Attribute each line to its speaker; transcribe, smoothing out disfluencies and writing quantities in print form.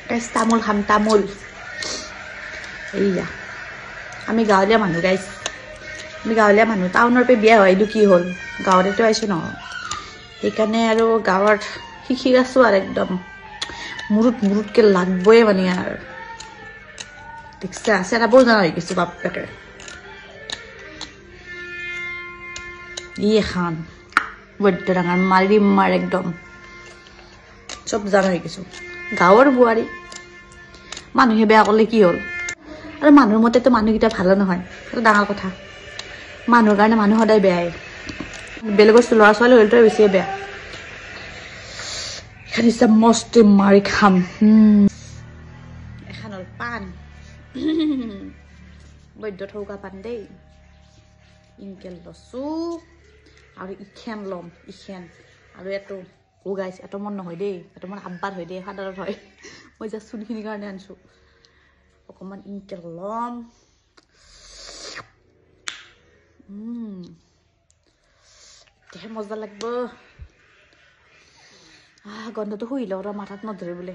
Speaker 1: গাইছ তামোল খাম তামোল এইয়া আমি গাঁৱলীয়া মানুহ গাইছ আমি গাঁৱলীয়া মানুহ টাউনৰ পৰা বিয়া হয়তো কি হ'ল গাঁৱতেতো আইছো নহয় সেইকাৰণে আৰু গাঁৱৰ শিকি আছো আৰু একদম মুৰুতকে লাগবই মানে আৰু দেখছা চেৰাবও জানা হৈ গৈছো বাপেকে ই এখন বৈদ্য ডাঙৰ মাৰ একদম চব জানা হৈ গৈছো গাঁৱৰ বোৱাৰী মানুহে বেয়া কৰিলে কি হ'ল আৰু মানুহৰ মতেতো মানুহকেইটা ভালো নহয় সেইটো ডাঙৰ কথা মানুহৰ কাৰণে মানুহ সদায় বেয়াই বেলেগৰ ল'ৰা ছোৱালী হ'লেতো বেছিয়ে বেয়া এখন ইচ্ছা মস্ত মাৰি খাম এখন হ'ল পাণ বৈদ্য থৌকা পাণ দেই ইনকেল লছো আৰু ইখেন ল'ম ইখেন আৰু এইটো গাইছ এইটো মন নহয় দেই এইটো মোৰ আব্বাৰ হয় দেই ফাদাৰত হয় মই যা চুলিখিনিৰ কাৰণে আনিছো অকণমান ইনকেল ল'ম দেহে মজা লাগব গন্ধটো শুই লওঁ মাথাত নধৰে বোলে